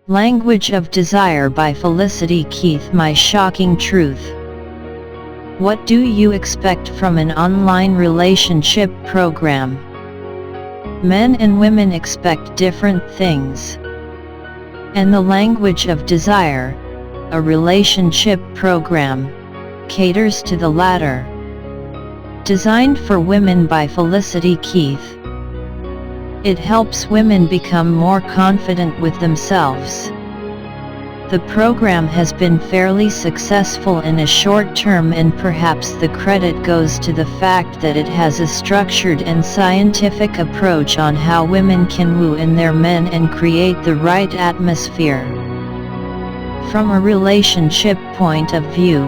Language of Desire by Felicity Keith. My shocking truth. What do you expect from an online relationship program? Men and women expect different things. And the Language of Desire, a relationship program, caters to the latter. Designed for women by Felicity Keith. It helps women become more confident with themselves. The program has been fairly successful in a short term, and perhaps the credit goes to the fact that it has a structured and scientific approach on how women can woo in their men and create the right atmosphere. From a relationship point of view,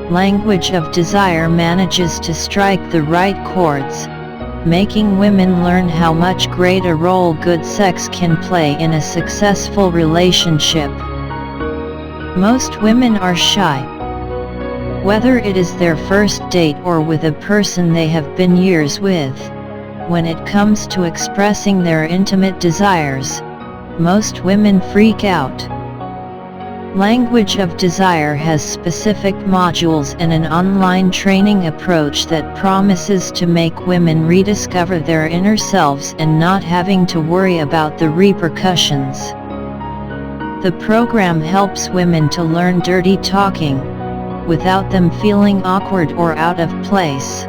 Language of Desire manages to strike the right chords, making women learn how much greater role good sex can play in a successful relationship. Most women are shy. Whether it is their first date or with a person they have been years with, when it comes to expressing their intimate desires, most women freak out. Language of Desire has specific modules and an online training approach that promises to make women rediscover their inner selves and not having to worry about the repercussions. The program helps women to learn dirty talking, without them feeling awkward or out of place.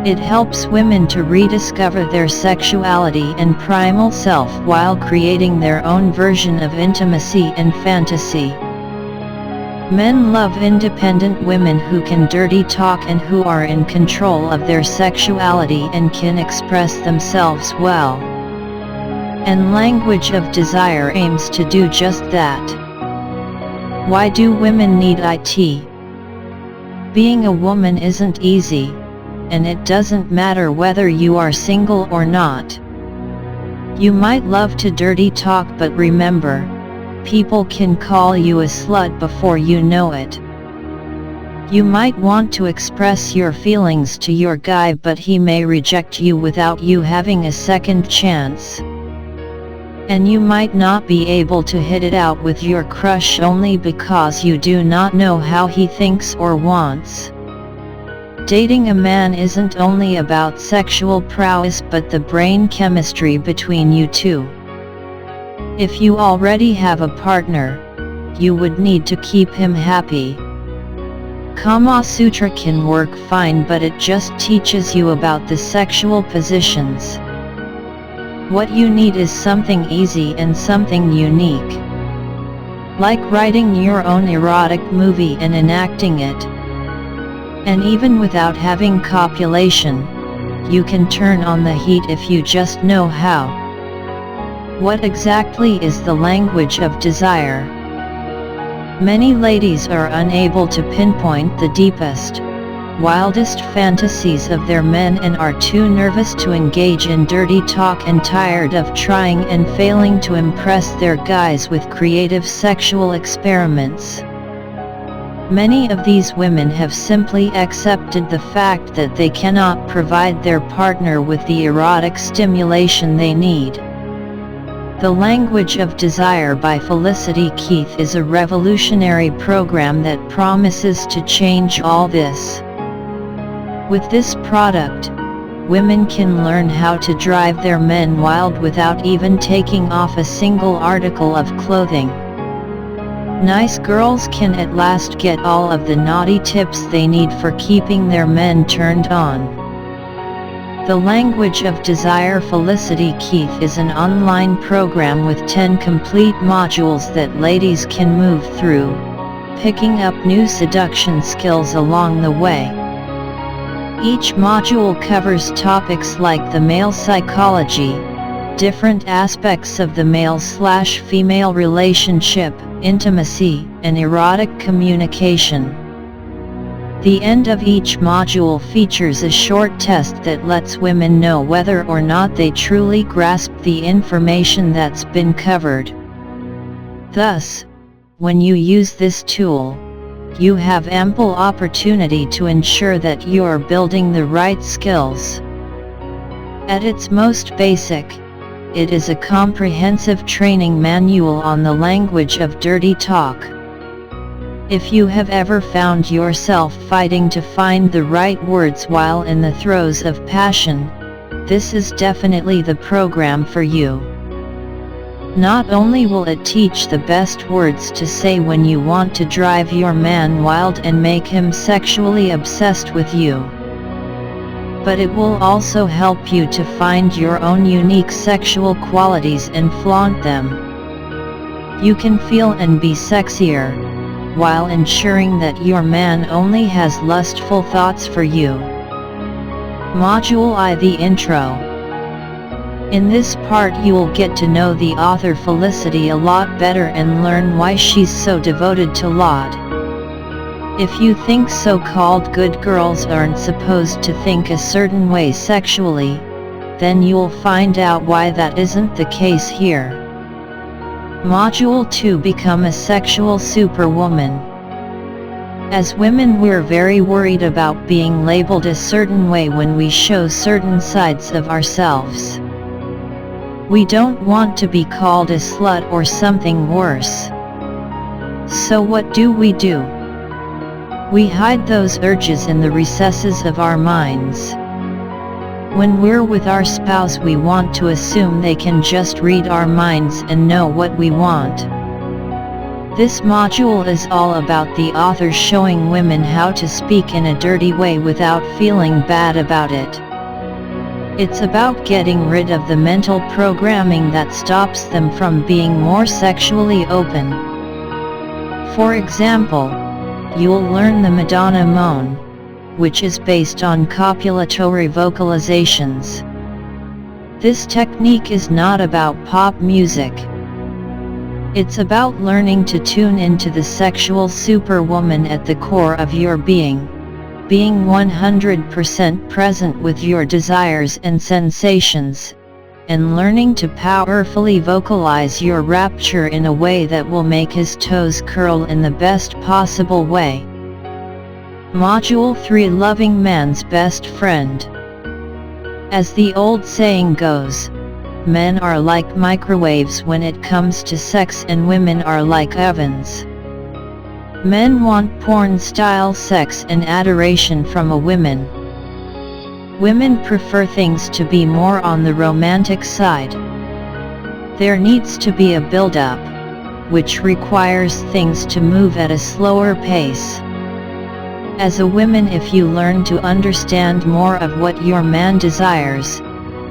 It helps women to rediscover their sexuality and primal self while creating their own version of intimacy and fantasy. Men love independent women who can dirty talk and who are in control of their sexuality and can express themselves well. And Language of Desire aims to do just that. Why do women need IT? Being a woman isn't easy. And it doesn't matter whether you are single or not. You might love to dirty talk, but remember, people can call you a slut before you know it. You might want to express your feelings to your guy, but he may reject you without you having a second chance. And you might not be able to hit it out with your crush only because you do not know how he thinks or wants. Dating a man isn't only about sexual prowess but the brain chemistry between you two. If you already have a partner, you would need to keep him happy. Kama Sutra can work fine, but it just teaches you about the sexual positions. What you need is something easy and something unique. Like writing your own erotic movie and enacting it. And even without having copulation, you can turn on the heat if you just know how. What exactly is the Language of Desire? Many ladies are unable to pinpoint the deepest, wildest fantasies of their men and are too nervous to engage in dirty talk and tired of trying and failing to impress their guys with creative sexual experiments. Many of these women have simply accepted the fact that they cannot provide their partner with the erotic stimulation they need. The Language of Desire by Felicity Keith is a revolutionary program that promises to change all this. With this product, women can learn how to drive their men wild without even taking off a single article of clothing. Nice girls can at last get all of the naughty tips they need for keeping their men turned on. The Language of Desire Felicity Keith is an online program with 10 complete modules that ladies can move through, picking up new seduction skills along the way. Each module covers topics like the male psychology, different aspects of the male/female relationship, intimacy, and erotic communication. The end of each module features a short test that lets women know whether or not they truly grasp the information that's been covered. Thus, when you use this tool, you have ample opportunity to ensure that you're building the right skills. At its most basic, it is a comprehensive training manual on the language of dirty talk. If you have ever found yourself fighting to find the right words while in the throes of passion, this is definitely the program for you. Not only will it teach the best words to say when you want to drive your man wild and make him sexually obsessed with you, but it will also help you to find your own unique sexual qualities and flaunt them. You can feel and be sexier, while ensuring that your man only has lustful thoughts for you. Module I: The Intro. In this part you will get to know the author Felicity a lot better and learn why she's so devoted to Lot. If you think so-called good girls aren't supposed to think a certain way sexually, then you'll find out why that isn't the case here. Module 2: Become a Sexual Superwoman. As women, we're very worried about being labeled a certain way when we show certain sides of ourselves. We don't want to be called a slut or something worse. So what do? We hide those urges in the recesses of our minds. When we're with our spouse, we want to assume they can just read our minds and know what we want. This module is all about the author showing women how to speak in a dirty way without feeling bad about it. It's about getting rid of the mental programming that stops them from being more sexually open. For example, you'll learn the Madonna moan, which is based on copulatory vocalizations. This technique is not about pop music. It's about learning to tune into the sexual superwoman at the core of your being 100% present with your desires and sensations, and learning to powerfully vocalize your rapture in a way that will make his toes curl in the best possible way. Module 3: Loving Man's Best Friend. As the old saying goes, men are like microwaves when it comes to sex, and women are like ovens. Men want porn-style sex and adoration from a woman. Women prefer things to be more on the romantic side. There needs to be a build-up, which requires things to move at a slower pace. As a woman, if you learn to understand more of what your man desires,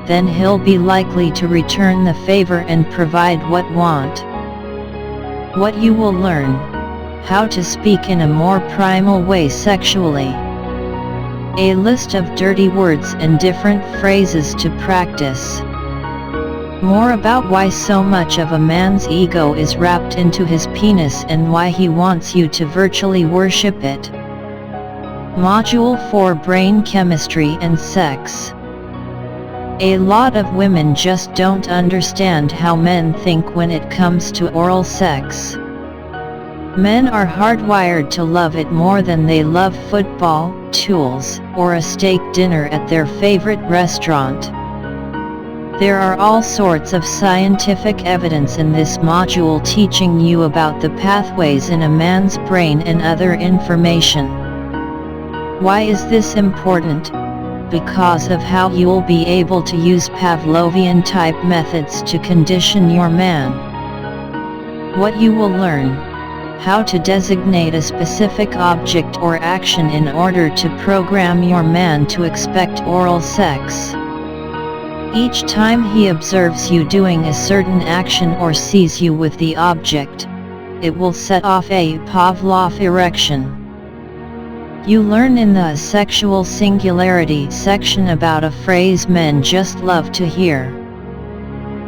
then he'll be likely to return the favor and provide what want. What you will learn: how to speak in a more primal way sexually. A list of dirty words and different phrases to practice. More about why so much of a man's ego is wrapped into his penis and why he wants you to virtually worship it. Module 4: Brain Chemistry and Sex. A lot of women just don't understand how men think when it comes to oral sex. Men are hardwired to love it more than they love football, tools, or a steak dinner at their favorite restaurant. There are all sorts of scientific evidence in this module teaching you about the pathways in a man's brain and other information. Why is this important? Because of how you'll be able to use Pavlovian-type methods to condition your man. What you will learn: how to designate a specific object or action in order to program your man to expect oral sex. Each time he observes you doing a certain action or sees you with the object, it will set off a Pavlov erection. You learn in the Sexual Singularity section about a phrase men just love to hear.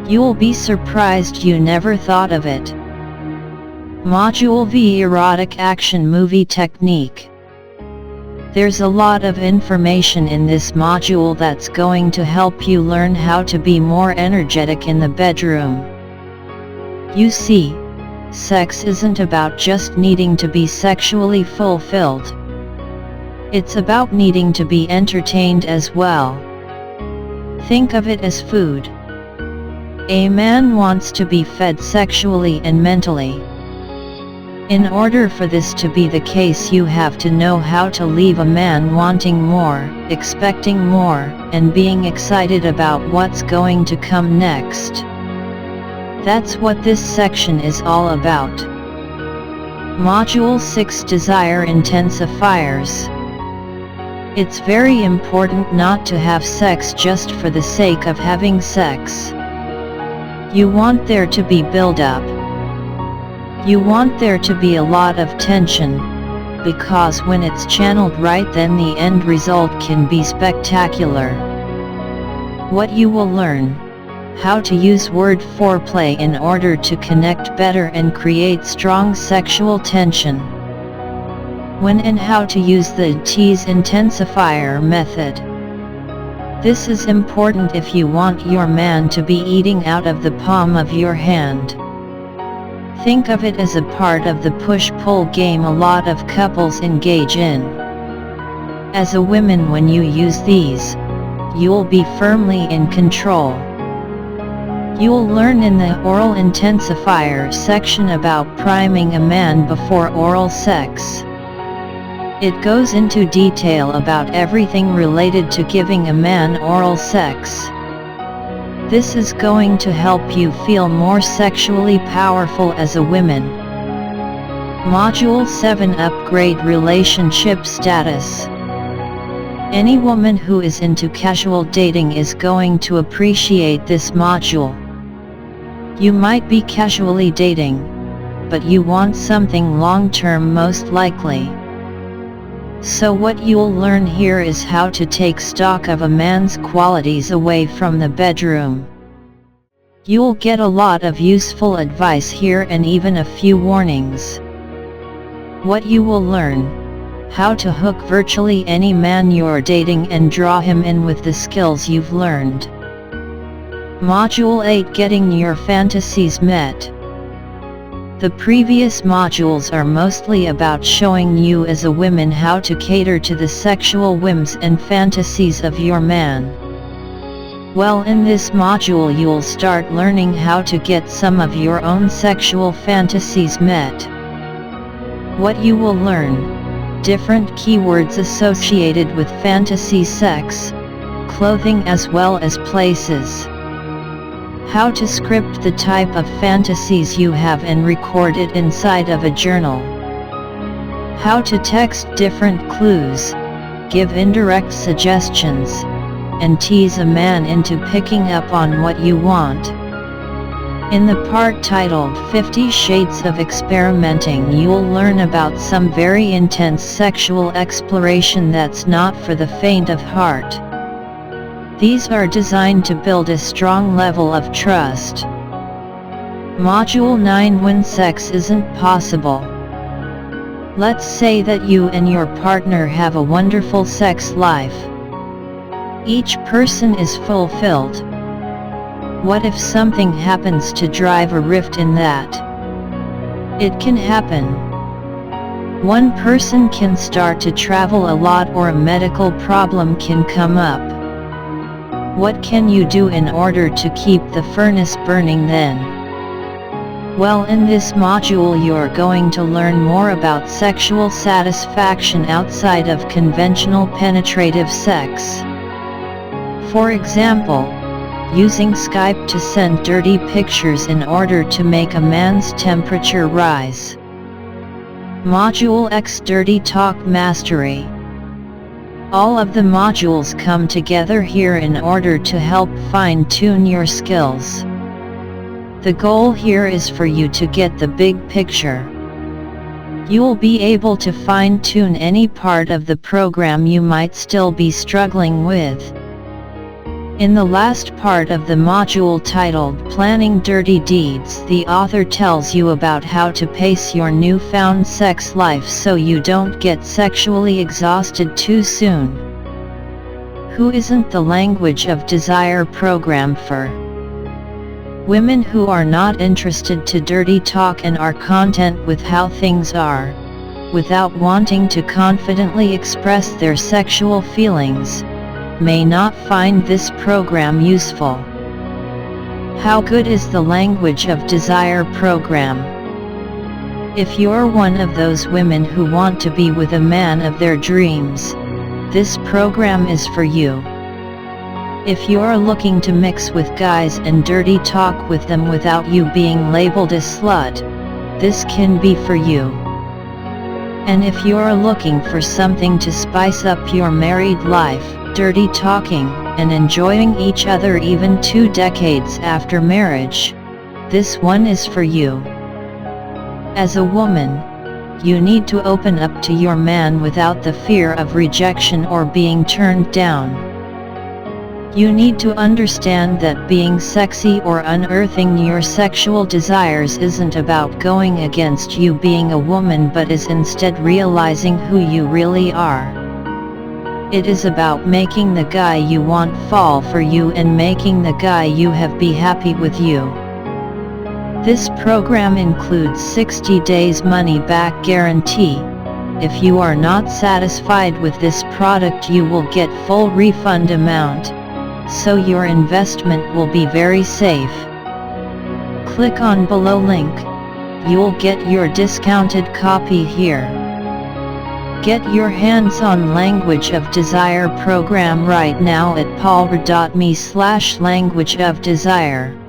You'll be surprised you never thought of it. Module V: Erotic Action Movie Technique. There's a lot of information in this module that's going to help you learn how to be more energetic in the bedroom. You see, sex isn't about just needing to be sexually fulfilled. It's about needing to be entertained as well. Think of it as food. A man wants to be fed sexually and mentally. In order for this to be the case, you have to know how to leave a man wanting more, expecting more, and being excited about what's going to come next. That's what this section is all about. Module 6: Desire Intensifiers. It's very important not to have sex just for the sake of having sex. You want there to be build-up. You want there to be a lot of tension, because when it's channeled right, then the end result can be spectacular. What you will learn: how to use word foreplay in order to connect better and create strong sexual tension. When and how to use the tease intensifier method. This is important if you want your man to be eating out of the palm of your hand. Think of it as a part of the push-pull game a lot of couples engage in. As a woman, when you use these, you'll be firmly in control. You'll learn in the oral intensifier section about priming a man before oral sex. It goes into detail about everything related to giving a man oral sex. This is going to help you feel more sexually powerful as a woman. Module 7: Upgrade Relationship Status. Any woman who is into casual dating is going to appreciate this module. You might be casually dating, but you want something long-term most likely. So what you'll learn here is how to take stock of a man's qualities away from the bedroom. You'll get a lot of useful advice here and even a few warnings. What you will learn: how to hook virtually any man you're dating and draw him in with the skills you've learned. Module 8: Getting Your Fantasies Met. The previous modules are mostly about showing you as a woman how to cater to the sexual whims and fantasies of your man. Well, in this module you'll start learning how to get some of your own sexual fantasies met. What you will learn: different keywords associated with fantasy sex, clothing as well as places. How to script the type of fantasies you have and record it inside of a journal. How to text different clues, give indirect suggestions, and tease a man into picking up on what you want. In the part titled 50 Shades of Experimenting, you'll learn about some very intense sexual exploration that's not for the faint of heart. These are designed to build a strong level of trust. Module 9: When sex isn't possible. Let's say that you and your partner have a wonderful sex life. Each person is fulfilled. What if something happens to drive a rift in that? It can happen. One person can start to travel a lot, or a medical problem can come up. What can you do in order to keep the furnace burning then? Well, in this module you're going to learn more about sexual satisfaction outside of conventional penetrative sex. For example, using Skype to send dirty pictures in order to make a man's temperature rise. Module X: Dirty Talk Mastery. All of the modules come together here in order to help fine-tune your skills. The goal here is for you to get the big picture. You'll be able to fine-tune any part of the program you might still be struggling with. In the last part of the module titled Planning Dirty Deeds, the author tells you about how to pace your newfound sex life so you don't get sexually exhausted too soon. Who isn't the Language of Desire program for? Women who are not interested to dirty talk and are content with how things are, without wanting to confidently express their sexual feelings, may not find this program useful. How good is the Language of Desire program? If you're one of those women who want to be with a man of their dreams, this program is for you. If you're looking to mix with guys and dirty talk with them without you being labeled a slut, this can be for you. And if you're looking for something to spice up your married life, dirty talking, and enjoying each other even 2 decades after marriage, this one is for you. As a woman, you need to open up to your man without the fear of rejection or being turned down. You need to understand that being sexy or unearthing your sexual desires isn't about going against you being a woman, but is instead realizing who you really are. It is about making the guy you want fall for you and making the guy you have be happy with you. This program includes 60 days money back guarantee. If you are not satisfied with this product, you will get full refund amount, so your investment will be very safe. Click on below link. You'll get your discounted copy here. Get your hands on Language of Desire program right now at paulra.me/languageofdesire.